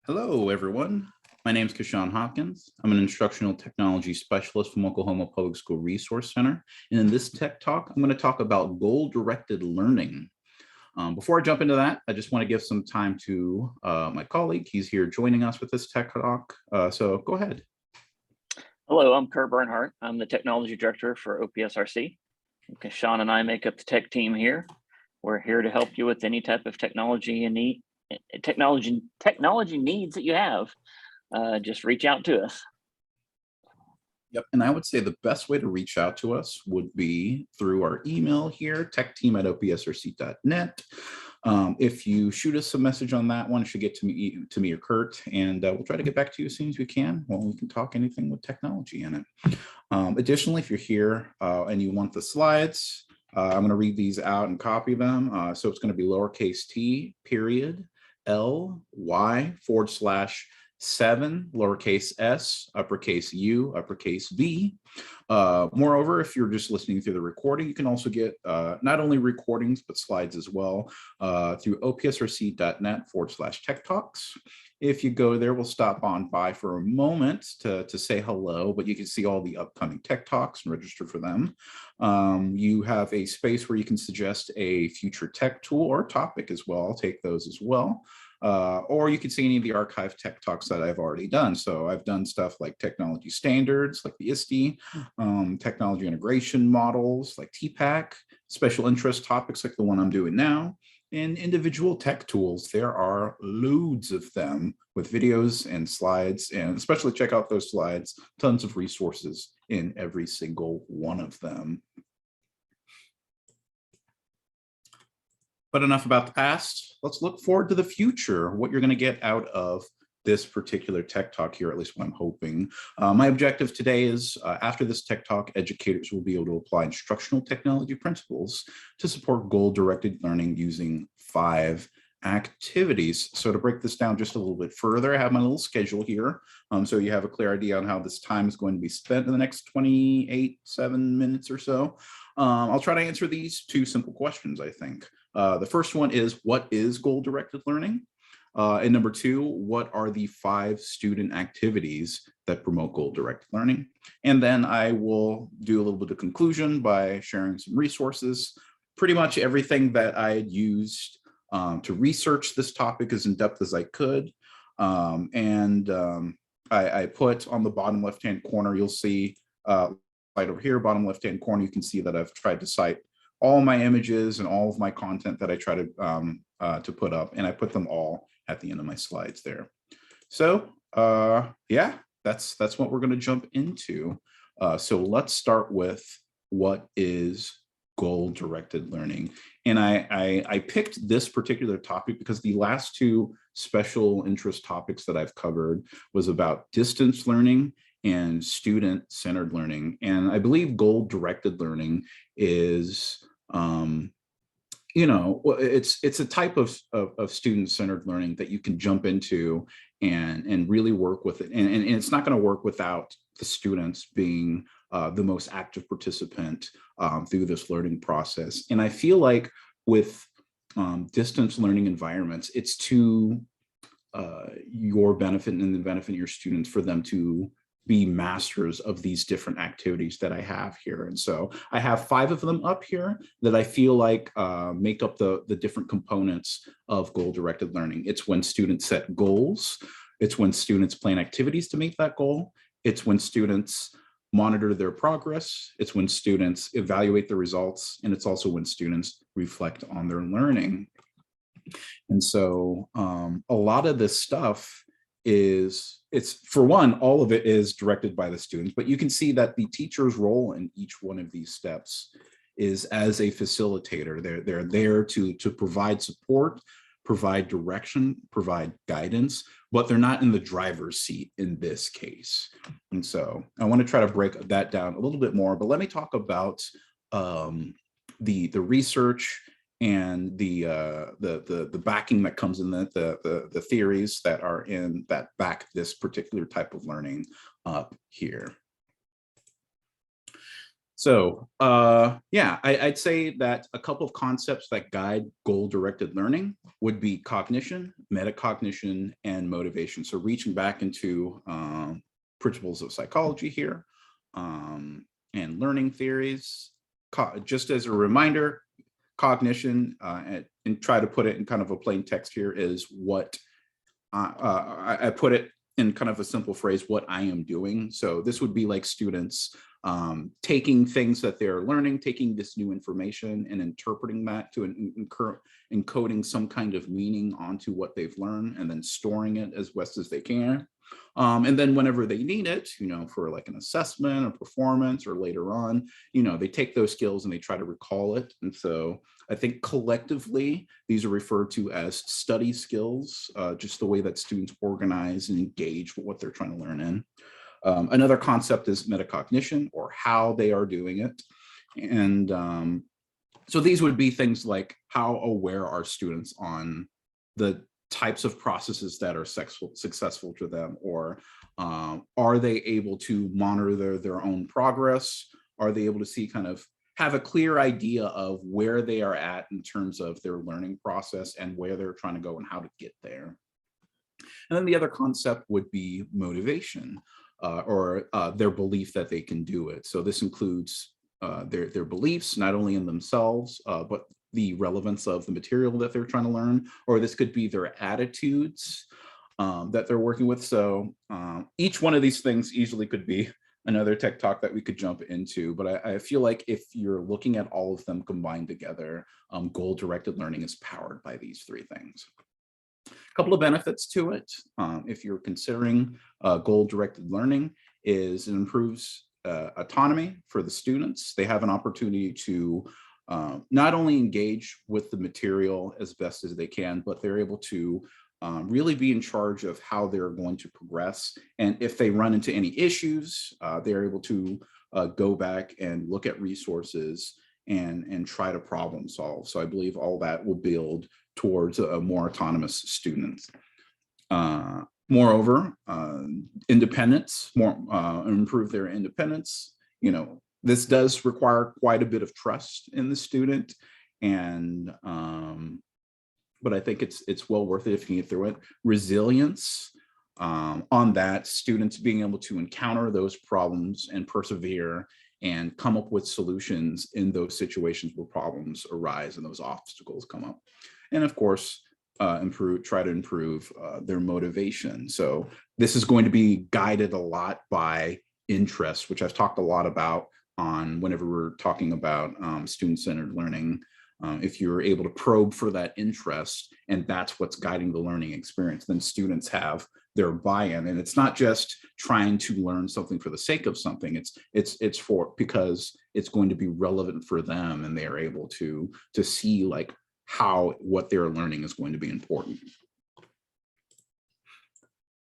Hello, everyone. My name is Kashawn Hopkins. I'm an instructional technology specialist from Oklahoma Public School Resource Center. And in this tech talk, I'm going to talk about goal-directed learning. Before I jump into that, I just want to give some time to my colleague. He's here joining us with this tech talk. So go ahead. Hello, I'm Kurt Bernhardt. I'm the technology director for OPSRC. Kashawn and I make up the tech team here. We're here to help you with any type of technology you need. Technology needs that you have, just reach out to us. Yep, and I would say the best way to reach out to us would be through our email here, techteam@opsrc.net. If you shoot us a message on that one, it should get to me or Kurt, and we'll try to get back to you as soon as we can. Well, we can talk anything with technology in it. Additionally, if you're here and you want the slides, I'm going to read these out and copy them. So it's going to be lowercase t period LY/7 lowercase s uppercase U uppercase V. Moreover, if you're just listening through the recording, you can also get not only recordings but slides as well through opsrc.net/TechTalks. If you go there, we'll stop on by for a moment to say hello, but you can see all the upcoming tech talks and register for them. You have a space where you can suggest a future tech tool or topic as well. I'll take those as well. Or you can see any of the archived tech talks that I've already done. So I've done stuff like technology standards, like the ISTE, technology integration models, like TPAC, special interest topics like the one I'm doing now, and individual tech tools. There are loads of them with videos and slides, and especially check out those slides, tons of resources in every single one of them. But enough about the past. Let's look forward to the future, what you're going to get out of this particular tech talk here, at least what I'm hoping. My objective today is after this tech talk, educators will be able to apply instructional technology principles to support goal-directed learning using 5 activities. So to break this down just a little bit further, I have my little schedule here. So you have a clear idea on how this time is going to be spent in the next 7 minutes or so. I'll try to answer these 2 simple questions, I think. The first one is, what is goal-directed learning? And number 2, what are the 5 student activities that promote goal-directed learning? And then I will do a little bit of conclusion by sharing some resources. Pretty much everything that I had used to research this topic as in depth as I could. I put on the bottom left-hand corner, you'll see right over here, bottom left-hand corner, you can see that I've tried to cite all my images and all of my content that I try to put up, and I put them all at the end of my slides there. So yeah, that's what we're going to jump into. So let's start with what is goal-directed learning. And I picked this particular topic because the last 2 special interest topics that I've covered was about distance learning and student-centered learning. And I believe goal-directed learning is it's a type of student-centered learning that you can jump into and really work with it. And it's not going to work without the students being the most active participant through this learning process. And I feel like with distance learning environments, it's to your benefit and the benefit of your students for them to be masters of these different activities that I have here. And so I have 5 of them up here that I feel like make up the different components of goal-directed learning. It's when students set goals. It's when students plan activities to meet that goal. It's when students monitor their progress. It's when students evaluate the results. And it's also when students reflect on their learning. And so a lot of this stuff it's for one, all of it is directed by the students, but you can see that the teacher's role in each one of these steps is as a facilitator. They're there to provide support, provide direction, provide guidance, but they're not in the driver's seat in this case. And so I want to try to break that down a little bit more, but let me talk about the research and the backing that comes in the theories that are in that back this particular type of learning up here. So yeah, I'd say that a couple of concepts that guide goal-directed learning would be cognition, metacognition, and motivation. So reaching back into principles of psychology here and learning theories. Just as a reminder, cognition, and try to put it in kind of a plain text here, is what I put it in kind of a simple phrase, what I am doing. So this would be like students taking things that they're learning, taking this new information and interpreting that to encoding some kind of meaning onto what they've learned, and then storing it as best as they can. And then whenever they need it, for like an assessment or performance or later on, they take those skills and they try to recall it. And so I think collectively, these are referred to as study skills, just the way that students organize and engage with what they're trying to learn in. Another concept is metacognition, or how they are doing it. And so these would be things like, how aware are students on the types of processes that are successful to them, or are they able to monitor their own progress? Are they able to see, kind of have a clear idea of where they are at in terms of their learning process and where they're trying to go and how to get there? And then the other concept would be motivation, or their belief that they can do it. So this includes their beliefs, not only in themselves, but the relevance of the material that they're trying to learn, or this could be their attitudes that they're working with. So each one of these things easily could be another tech talk that we could jump into, but I feel like if you're looking at all of them combined together, goal-directed learning is powered by these three things. A couple of benefits to it, if you're considering goal-directed learning, is it improves autonomy for the students. They have an opportunity to not only engage with the material as best as they can, but they're able to really be in charge of how they're going to progress. And if they run into any issues, they're able to go back and look at resources and try to problem solve. So I believe all that will build towards a more autonomous student. Moreover, independence, improve their independence. This does require quite a bit of trust in the student, and but I think it's well worth it if you get through it. Resilience, on that, students being able to encounter those problems and persevere and come up with solutions in those situations where problems arise and those obstacles come up. And of course, try to improve their motivation. So this is going to be guided a lot by interest, which I've talked a lot about on whenever we're talking about student-centered learning. If you're able to probe for that interest, and that's what's guiding the learning experience, then students have their buy-in. And it's not just trying to learn something for the sake of something. It's for because it's going to be relevant for them, and they are able to see like how what they're learning is going to be important.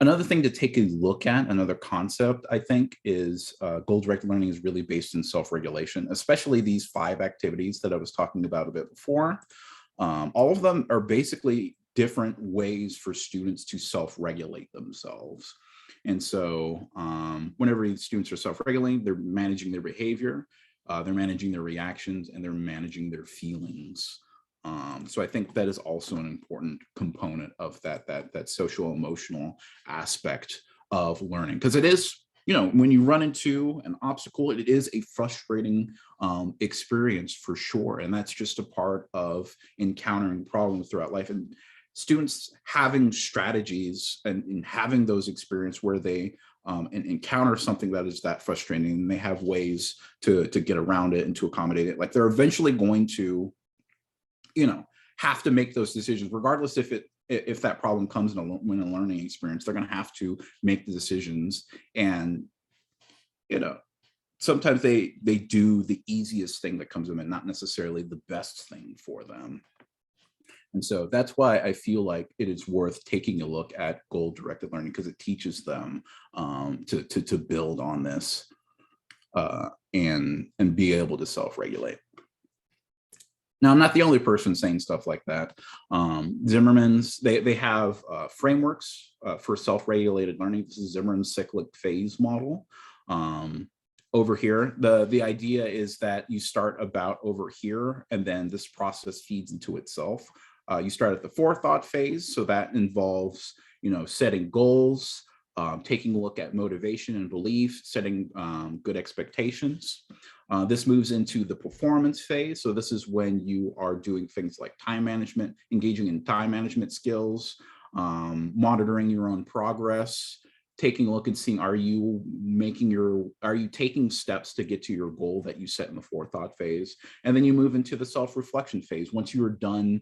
Another thing to take a look at, another concept, I think, is goal-directed learning is really based in self-regulation, especially these 5 activities that I was talking about a bit before. All of them are basically different ways for students to self-regulate themselves. And so whenever students are self-regulating, they're managing their behavior, they're managing their reactions, and they're managing their feelings. So I think that is also an important component of that social emotional aspect of learning, because it is, when you run into an obstacle, it is a frustrating experience for sure. And that's just a part of encountering problems throughout life. And students having strategies and having those experiences where they encounter something that is that frustrating, and they have ways to get around it and to accommodate it. Like, they're eventually going to have to make those decisions, regardless if that problem comes in a learning experience. They're going to have to make the decisions, and sometimes they do the easiest thing that comes to them, and not necessarily the best thing for them. And so that's why I feel like it is worth taking a look at goal-directed learning, because it teaches them to build on this and be able to self-regulate. Now, I'm not the only person saying stuff like that. Zimmerman's, they have frameworks for self-regulated learning. This is Zimmerman's cyclic phase model. over here. The idea is that you start about over here, and then this process feeds into itself. You start at the forethought phase, so that involves, setting goals, taking a look at motivation and belief, setting good expectations. This moves into the performance phase. So this is when you are doing things like time management, engaging in time management skills, monitoring your own progress, taking a look and seeing, are you taking steps to get to your goal that you set in the forethought phase? And then you move into the self-reflection phase. Once you are done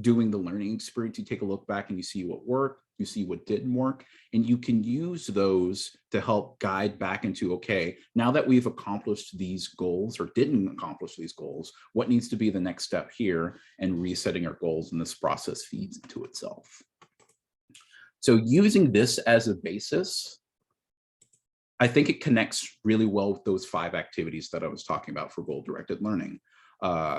doing the learning experience, you take a look back and you see what worked, you see what didn't work, and you can use those to help guide back into, okay, now that we've accomplished these goals or didn't accomplish these goals, what needs to be the next step here, and resetting our goals, and this process feeds into itself. So using this as a basis, I think it connects really well with those 5 activities that I was talking about for goal-directed learning.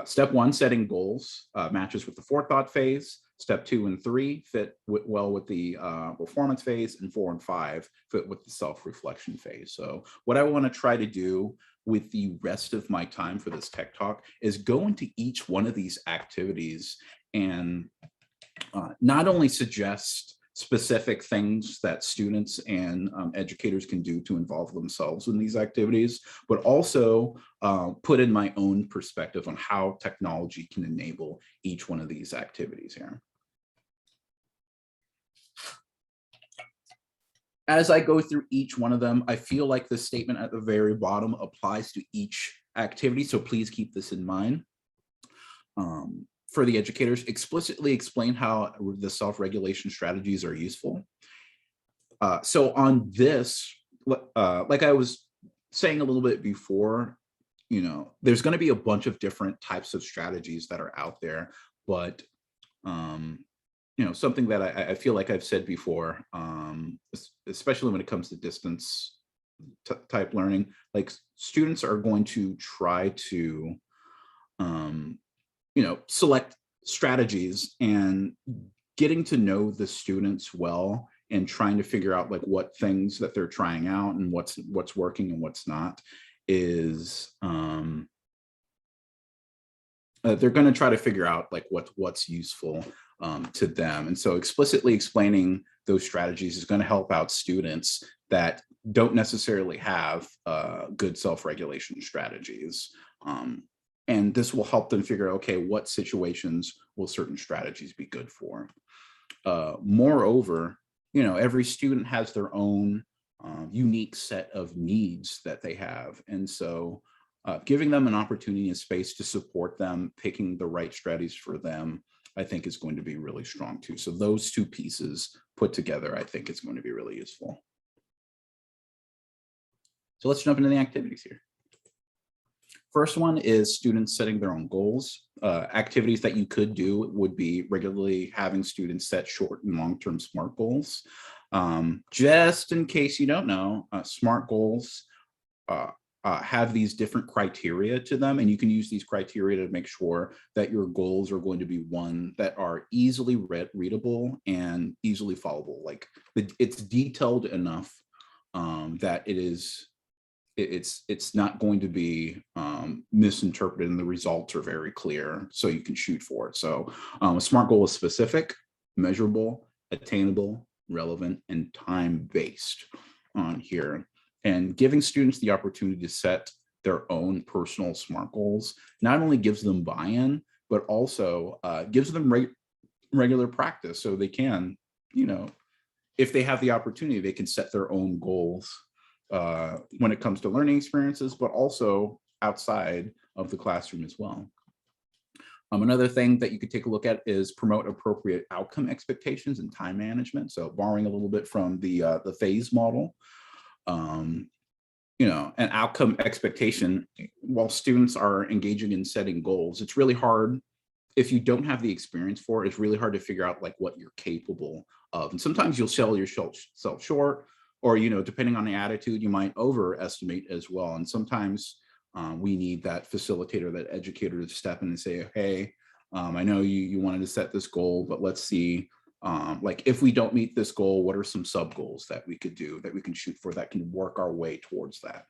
Step 1, setting goals, matches with the forethought phase. Step 2 and 3 fit well with the performance phase, and 4 and 5 fit with the self-reflection phase. So what I want to try to do with the rest of my time for this tech talk is go into each one of these activities and not only suggest specific things that students and educators can do to involve themselves in these activities, but also put in my own perspective on how technology can enable each one of these activities here. As I go through each one of them, I feel like the statement at the very bottom applies to each activity, so please keep this in mind. For the educators, explicitly explain how the self-regulation strategies are useful. So on this, like I was saying a little bit before, there's going to be a bunch of different types of strategies that are out there, but something that I feel like I've said before, especially when it comes to distance type learning, like students are going to try to select strategies, and getting to know the students well and trying to figure out like what things that they're trying out and what's working and what's not is they're going to try to figure out like what's useful to them. And so explicitly explaining those strategies is going to help out students that don't necessarily have good self-regulation strategies. And this will help them figure out, okay, what situations will certain strategies be good for? Moreover, every student has their own unique set of needs that they have. And so giving them an opportunity and space to support them, picking the right strategies for them, I think is going to be really strong too. So those 2 pieces put together, I think is going to be really useful. So let's jump into the activities here. First one is students setting their own goals. Activities that you could do would be regularly having students set short and long-term SMART goals. Just in case you don't know, SMART goals have these different criteria to them, and you can use these criteria to make sure that your goals are going to be one that are easily readable and easily followable. Like it's detailed enough that it's not going to be misinterpreted, and the results are very clear, so you can shoot for it. So a SMART goal is specific, measurable, attainable, relevant, and time-based on here. And giving students the opportunity to set their own personal SMART goals not only gives them buy-in, but also gives them regular practice, so they can, if they have the opportunity, they can set their own goals when it comes to learning experiences, but also outside of the classroom as well. Another thing that you could take a look at is promote appropriate outcome expectations and time management. So borrowing a little bit from the phase model, an outcome expectation, while students are engaging in setting goals, it's really hard if you don't have the experience for it. It's really hard to figure out like what you're capable of. And sometimes you'll sell yourself short, or, depending on the attitude, you might overestimate as well. And sometimes we need that facilitator, that educator to step in and say, hey, I know you wanted to set this goal, but let's see, like if we don't meet this goal, what are some sub goals that we could do, that we can shoot for, that can work our way towards that?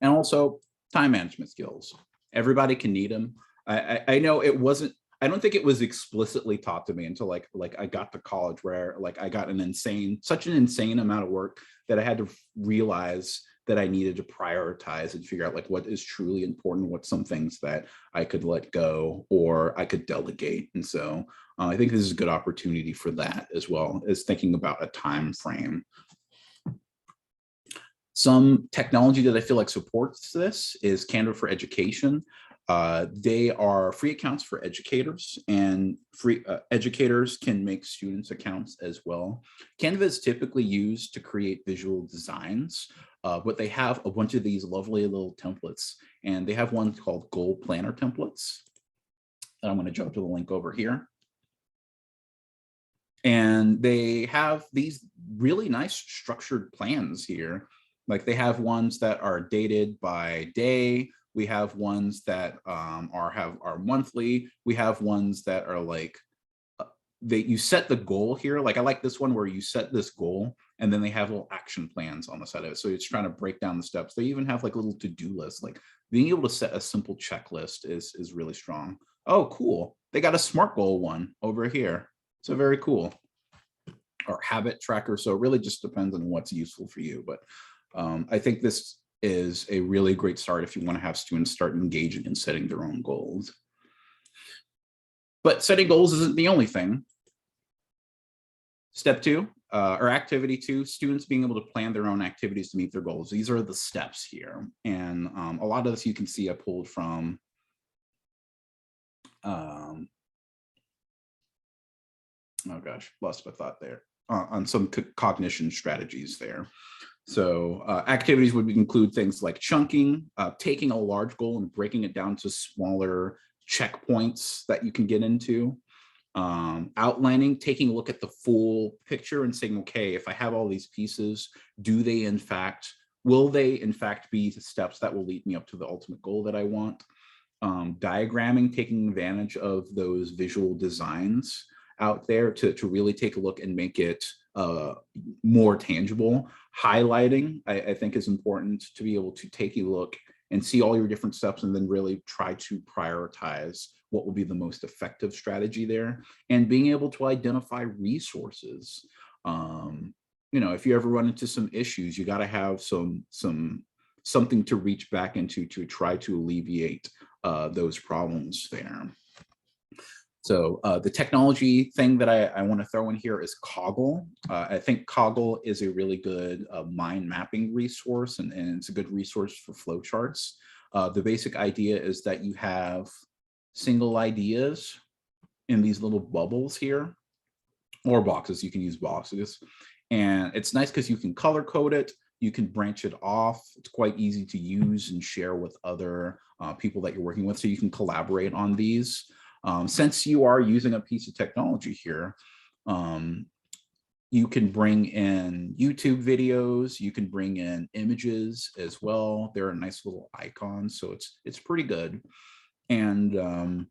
And also time management skills. Everybody can need them. I know it wasn't, I don't think it was explicitly taught to me until like I got to college, where like I got such an insane amount of work that I had to realize that I needed to prioritize and figure out like what is truly important, what some things that I could let go or I could delegate. And so I think this is a good opportunity for that, as well as thinking about a time frame. Some technology that I feel like supports this is Canva for Education. They are free accounts for educators, and free educators can make students accounts as well. Canva is typically used to create visual designs, but they have a bunch of these lovely little templates, and they have one called Goal Planner templates. And I'm going to jump to the link over here. And they have these really nice structured plans here. Like they have ones that are dated by day. We have ones that are monthly. We have ones that are like, you set the goal here. Like I like this one where you set this goal and then they have little action plans on the side of it. So it's trying to break down the steps. They even have like little to-do lists. Like being able to set a simple checklist is really strong. Oh, cool. They got a SMART goal one over here. So very cool. Or habit tracker. So it really just depends on what's useful for you. But I think this is a really great start if you want to have students start engaging in setting their own goals. But setting goals isn't the only thing. Step 2, or activity 2, students being able to plan their own activities to meet their goals. These are the steps here. And a lot of this you can see I pulled from oh gosh, lost my thought there, on some cognition strategies there. So activities would include things like chunking, taking a large goal and breaking it down to smaller checkpoints that you can get into, outlining, taking a look at the full picture and saying, okay, if I have all these pieces, will they in fact be the steps that will lead me up to the ultimate goal that I want? Diagramming, taking advantage of those visual designs out there to really take a look and make it more tangible. Highlighting, I think, is important to be able to take a look and see all your different steps and then really try to prioritize what will be the most effective strategy there, and being able to identify resources. You know, if you ever run into some issues, you got to have something to reach back into to try to alleviate those problems there. So the technology thing that I want to throw in here is Coggle. I think Coggle is a really good mind mapping resource, and it's a good resource for flowcharts. The basic idea is that you have single ideas in these little bubbles here, or boxes. You can use boxes. And it's nice because you can color code it. You can branch it off. It's quite easy to use and share with other people that you're working with, so you can collaborate on these. Since you are using a piece of technology here, you can bring in YouTube videos, you can bring in images as well. They're a nice little icons, so it's pretty good. And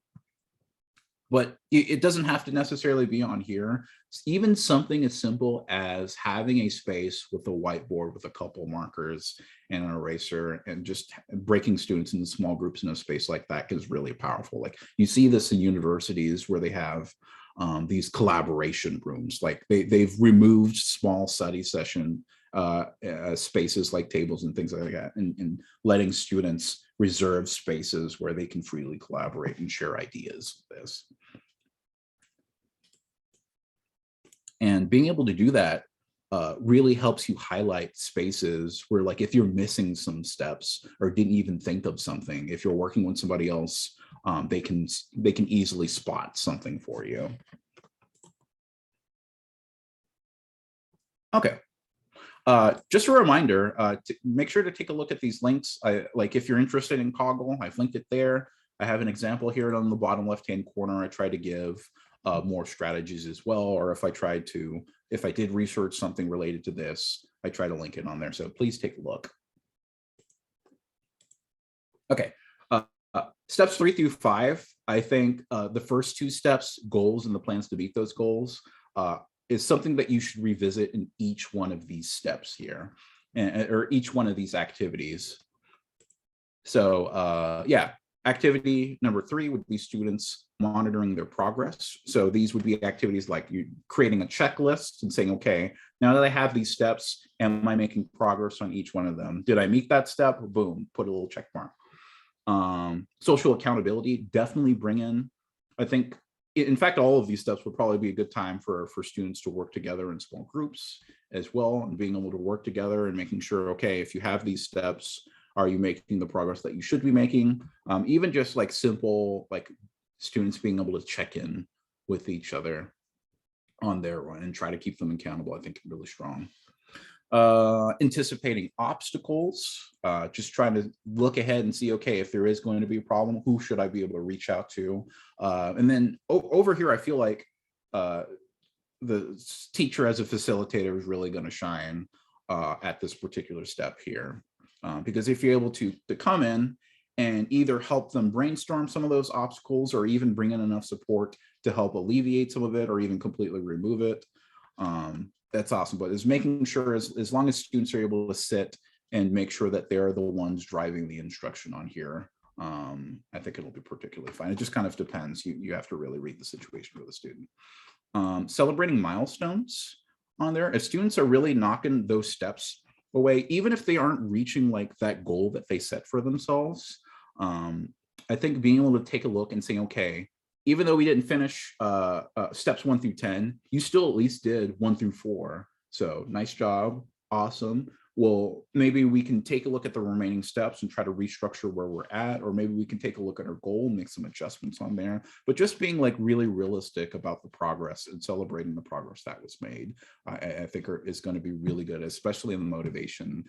but it doesn't have to necessarily be on here. Even something as simple as having a space with a whiteboard with a couple markers and an eraser, and just breaking students into small groups in a space like that is really powerful. Like you see this in universities where they have these collaboration rooms. Like they've removed small study session spaces like tables and things like that, and letting students reserve spaces where they can freely collaborate and share ideas with this. And being able to do that really helps you highlight spaces where, like, if you're missing some steps or didn't even think of something, if you're working with somebody else, they can easily spot something for you. Okay. Just a reminder, to make sure to take a look at these links. Like if you're interested in Coggle, I've linked it there. I have an example here on the bottom left-hand corner. I try to give more strategies as well, or if I did research something related to this, I try to link it on there. So please take a look. Okay, steps 3 through 5. I think the first 2 steps, goals and the plans to meet those goals, is something that you should revisit in each one of these steps here, or each one of these activities. So yeah, activity number 3 would be students monitoring their progress. So these would be activities like you creating a checklist and saying, okay, now that I have these steps, am I making progress on each one of them? Did I meet that step? Boom, put a little check mark. Social accountability, definitely bring in, I think, in fact, all of these steps would probably be a good time for students to work together in small groups as well, and being able to work together and making sure, okay, if you have these steps, are you making the progress that you should be making? Even just like simple, like students being able to check in with each other on their run and try to keep them accountable, I think, really strong. Anticipating obstacles, just trying to look ahead and see, okay, if there is going to be a problem, who should I be able to reach out to? And then over here, I feel like the teacher as a facilitator is really going to shine at this particular step here. Because if you're able to come in and either help them brainstorm some of those obstacles or even bring in enough support to help alleviate some of it or even completely remove it, that's awesome. But it's making sure as long as students are able to sit and make sure that they're the ones driving the instruction on here, I think it'll be particularly fine. It just kind of depends. You have to really read the situation for the student. Celebrating milestones on there. If students are really knocking those steps away, even if they aren't reaching like that goal that they set for themselves, I think being able to take a look and saying, okay, even though we didn't finish steps 1 through 10, you still at least did 1 through 4. So nice job, awesome. Well, maybe we can take a look at the remaining steps and try to restructure where we're at, or maybe we can take a look at our goal and make some adjustments on there. But just being like really realistic about the progress and celebrating the progress that was made, I think is going to be really good, especially in the motivation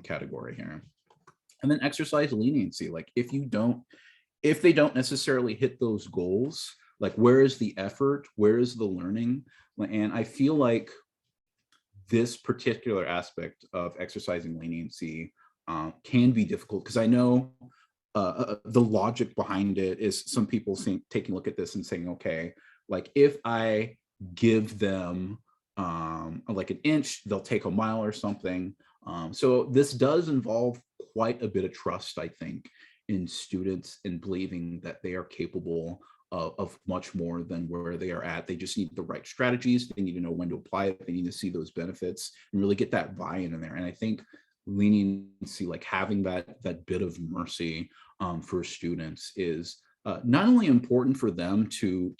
category here. And then exercise leniency. Like if they don't necessarily hit those goals, like where is the effort? Where is the learning? And I feel like this particular aspect of exercising leniency can be difficult, because I know the logic behind it is some people taking a look at this and saying, okay, like if I give them like an inch, they'll take a mile or something. So this does involve quite a bit of trust, I think, in students and believing that they are capable of much more than where they are at. They just need the right strategies. They need to know when to apply it. They need to see those benefits and really get that buy-in in there. And I think leniency, like having that bit of mercy for students is not only important for them to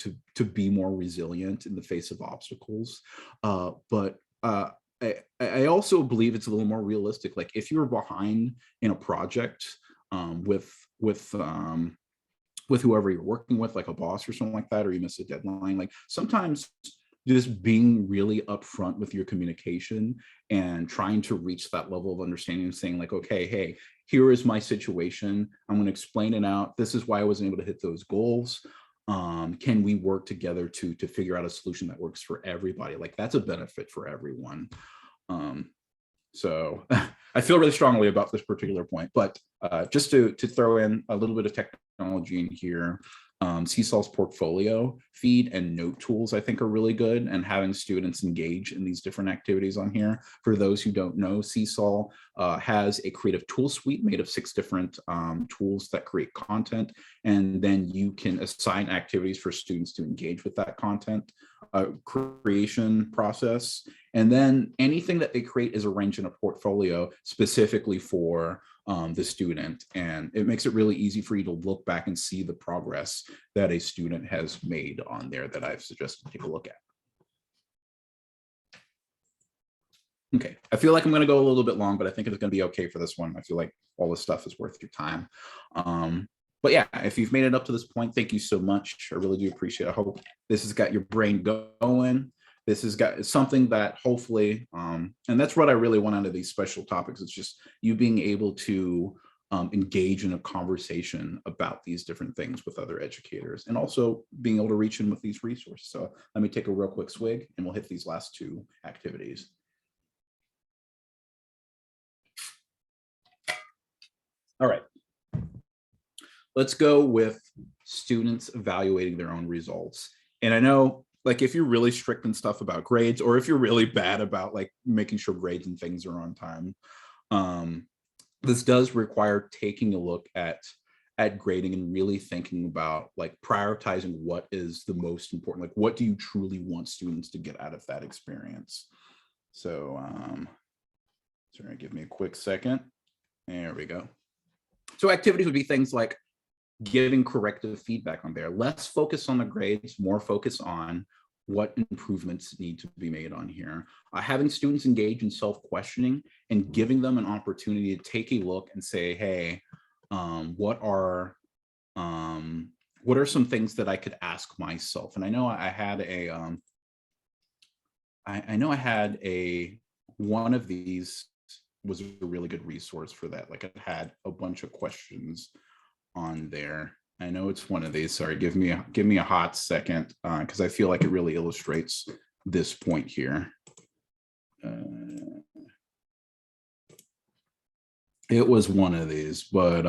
be more resilient in the face of obstacles, but I also believe it's a little more realistic. Like if you're behind in a project with whoever you're working with, like a boss or something like that, or you miss a deadline, like sometimes just being really upfront with your communication and trying to reach that level of understanding and saying like, okay, hey, here is my situation. I'm going to explain it out. This is why I wasn't able to hit those goals. Can we work together to figure out a solution that works for everybody? Like that's a benefit for everyone. So I feel really strongly about this particular point, but just to throw in a little bit of technology in here, Seesaw's portfolio feed and note tools, I think, are really good, and having students engage in these different activities on here. For those who don't know, Seesaw has a creative tool suite made of 6 different tools that create content, and then you can assign activities for students to engage with that content creation process. And then anything that they create is arranged in a portfolio specifically for the student. And it makes it really easy for you to look back and see the progress that a student has made on there that I've suggested to take a look at. Okay, I feel like I'm going to go a little bit long, but I think it's going to be okay for this one. I feel like all this stuff is worth your time. But yeah, if you've made it up to this point, thank you so much. I really do appreciate it. I hope this has got your brain going. This has got something that hopefully, and that's what I really want out of these special topics. It's just you being able to engage in a conversation about these different things with other educators, and also being able to reach in with these resources. So let me take a real quick swig and we'll hit these last 2 activities. All right. Let's go with students evaluating their own results. And I know, like, if you're really strict and stuff about grades, or if you're really bad about like making sure grades and things are on time, this does require taking a look at grading and really thinking about like prioritizing what is the most important, like what do you truly want students to get out of that experience. So sorry, give me a quick second. There we go. So activities would be things like giving corrective feedback on there, less focus on the grades, more focus on what improvements need to be made on here. Having students engage in self-questioning and giving them an opportunity to take a look and say, hey, what are some things that I could ask myself? And I know I had a, I know I had one of these was a really good resource for that. Like it had a bunch of questions on there. I know it's one of these. Sorry, give me a hot second because I feel like it really illustrates this point here. It was one of these, but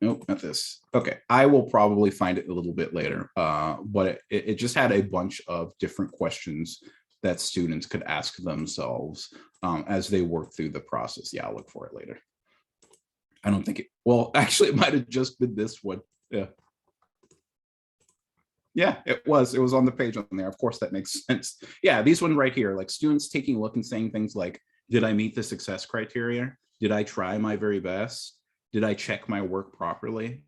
nope, not this. Okay, I will probably find it a little bit later. But it just had a bunch of different questions that students could ask themselves as they work through the process. Yeah, I'll look for it later. I don't think it, well, actually, it might have just been this one. Yeah. Yeah, it was on the page on there. Of course, that makes sense. Yeah, these one right here, like students taking a look and saying things like, did I meet the success criteria? Did I try my very best? Did I check my work properly?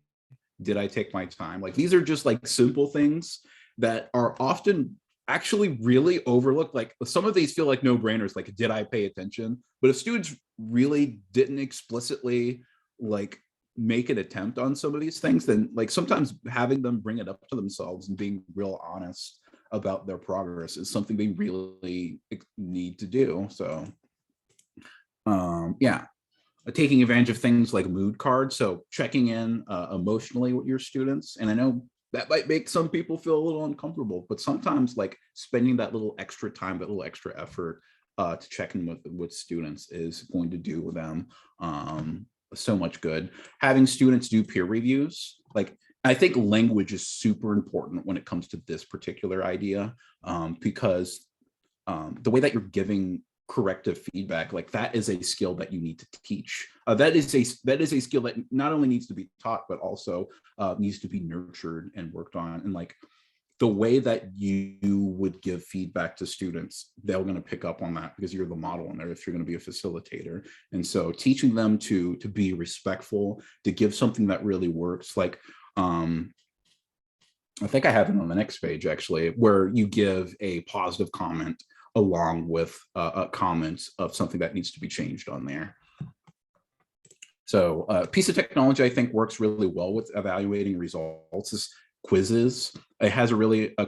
Did I take my time? Like these are just like simple things that are often actually really overlooked. Like some of these feel like no-brainers, like did I pay attention? But if students really didn't explicitly like make an attempt on some of these things, then like sometimes having them bring it up to themselves and being real honest about their progress is something they really need to do. So yeah, taking advantage of things like mood cards. So checking in emotionally with your students. And I know that might make some people feel a little uncomfortable, but sometimes like spending that little extra time, that little extra effort to check in with students is going to do them so much good. Having students do peer reviews, like I think language is super important when it comes to this particular idea because the way that you're giving corrective feedback, like that is a skill that you need to teach. That is a skill that not only needs to be taught, but also needs to be nurtured and worked on. And like the way that you would give feedback to students, they're going to pick up on that because you're the model in there if you're going to be a facilitator. And so teaching them to be respectful, to give something that really works. Like I think I have it on the next page actually, where you give a positive comment along with comments of something that needs to be changed on there. So a piece of technology I think works really well with evaluating results is quizzes. It has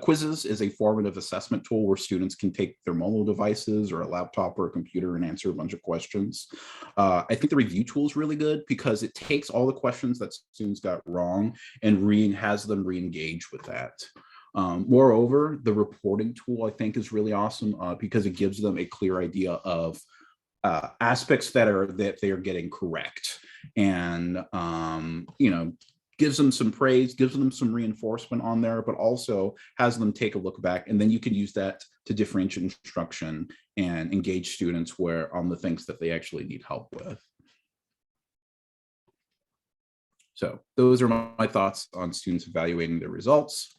quizzes is a formative assessment tool where students can take their mobile devices or a laptop or a computer and answer a bunch of questions. I think the review tool is really good because it takes all the questions that students got wrong and has them re-engage with that. Moreover, the reporting tool I think is really awesome because it gives them a clear idea of aspects that they are getting correct, and gives them some praise, gives them some reinforcement on there, but also has them take a look back, and then you can use that to differentiate instruction and engage students on the things that they actually need help with. So those are my thoughts on students evaluating their results.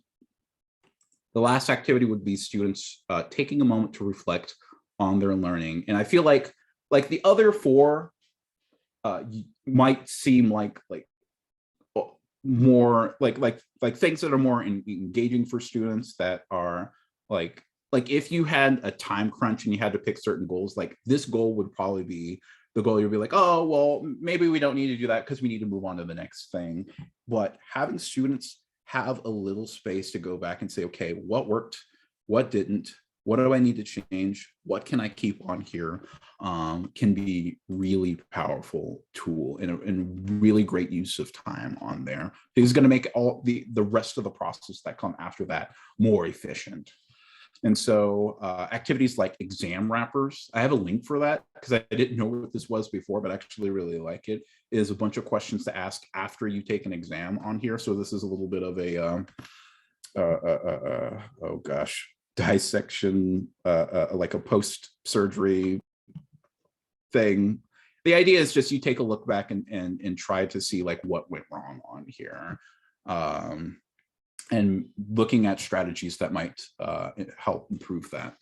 The last activity would be students taking a moment to reflect on their learning. And I feel like the other four might seem like more like things that are more engaging for students, that are like if you had a time crunch and you had to pick certain goals, like this goal would probably be the goal. You'll be like, oh, well, maybe we don't need to do that because we need to move on to the next thing. But having students have a little space to go back and say, okay, what worked, what didn't, what do I need to change, what can I keep on here, can be really powerful tool and really great use of time on there. It's going to make all the rest of the process that come after that more efficient. And so activities like exam wrappers, I have a link for that because I didn't know what this was before, but I actually really like it, is a bunch of questions to ask after you take an exam on here. So this is a little bit of a, oh gosh, dissection, like a post-surgery thing the idea is just you take a look back and try to see like what went wrong on here. And looking at strategies that might help improve that.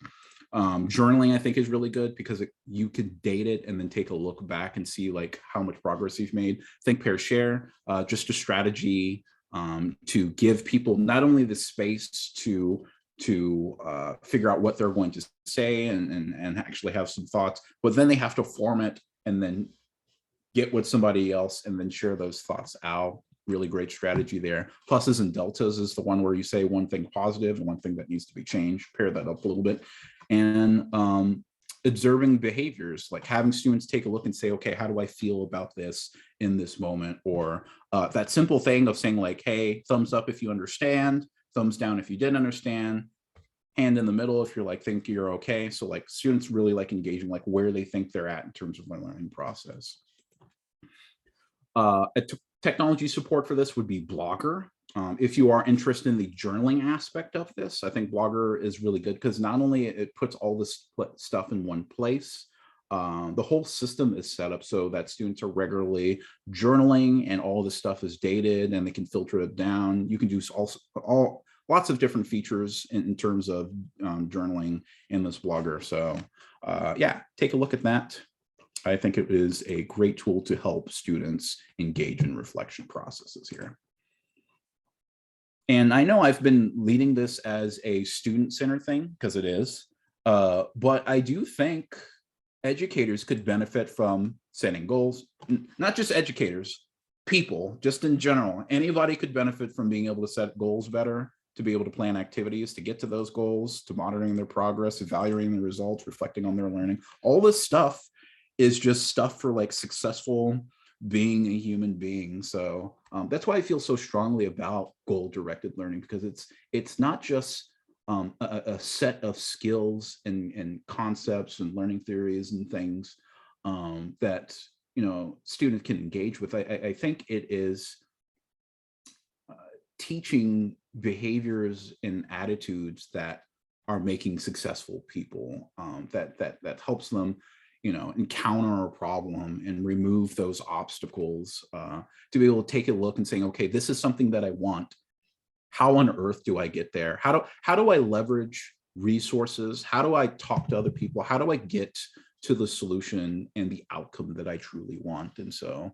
Journaling, I think, is really good because you can date it and then take a look back and see like how much progress you've made. Think, pair, share, just a strategy to give people not only the space to figure out what they're going to say and actually have some thoughts, but then they have to form it and then get with somebody else and then share those thoughts out. Really great strategy there. Pluses and deltas is the one where you say one thing positive and one thing that needs to be changed, pair that up a little bit. And observing behaviors, like having students take a look and say, okay, how do I feel about this in this moment? Or that simple thing of saying like, hey, thumbs up if you understand, thumbs down if you didn't understand, hand in the middle if you're like, think you're okay. So like students really like engaging like where they think they're at in terms of their learning process. Technology support for this would be Blogger. If you are interested in the journaling aspect of this, I think Blogger is really good because not only it puts all this stuff in one place, the whole system is set up so that students are regularly journaling and all this stuff is dated and they can filter it down. You can do lots of different features in terms of journaling in this Blogger. So yeah, take a look at that. I think it is a great tool to help students engage in reflection processes here. And I know I've been leading this as a student-centered thing, because it is, but I do think educators could benefit from setting goals, not just educators, people, just in general. Anybody could benefit from being able to set goals better, to be able to plan activities to get to those goals, to monitoring their progress, evaluating the results, reflecting on their learning. All this stuff is just stuff for like successful being a human being. So that's why I feel so strongly about goal-directed learning, because it's not just a set of skills and concepts and learning theories and things that students can engage with. I think it is teaching behaviors and attitudes that are making successful people, that helps them encounter a problem and remove those obstacles, to be able to take a look and saying, okay, this is something that I want. How on earth do I get there? How do I leverage resources? How do I talk to other people? How do I get to the solution and the outcome that I truly want? And so,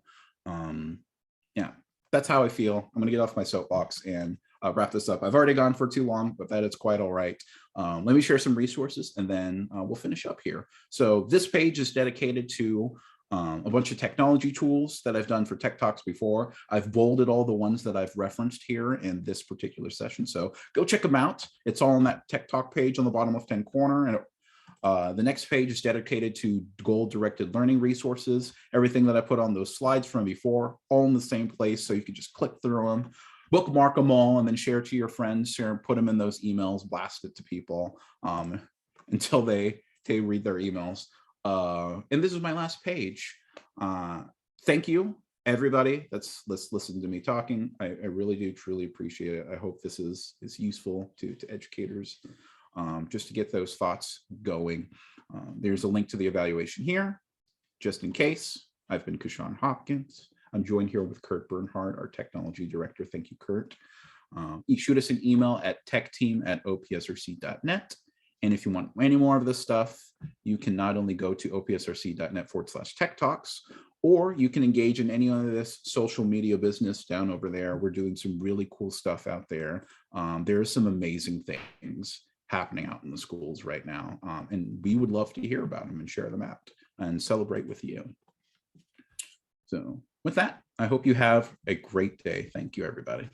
yeah, that's how I feel. I'm gonna get off my soapbox and wrap this up. I've already gone for too long, but that is quite all right. Let me share some resources and then we'll finish up here. So this page is dedicated to a bunch of technology tools that I've done for Tech Talks before. I've bolded all the ones that I've referenced here in this particular session. So go check them out. It's all on that Tech Talk page on the bottom left-hand corner. And the next page is dedicated to goal-directed learning resources. Everything that I put on those slides from before, all in the same place. So you can just click through them, bookmark them all, and then share to your friends, put them in those emails, blast it to people until they read their emails. And this is my last page. Thank you, everybody that's listened to me talking. I really do truly appreciate it. I hope this is useful to educators, just to get those thoughts going. There's a link to the evaluation here, just in case. I've been Kushan Hopkins. I'm joined here with Kurt Bernhardt, our technology director. Thank you, Kurt. Shoot us an email at techteam@opsrc.net. And if you want any more of this stuff, you can not only go to opsrc.net/Tech Talks, or you can engage in any of this social media business down over there. We're doing some really cool stuff out there. There are some amazing things happening out in the schools right now. And we would love to hear about them and share them out and celebrate with you. So with that, I hope you have a great day. Thank you, everybody.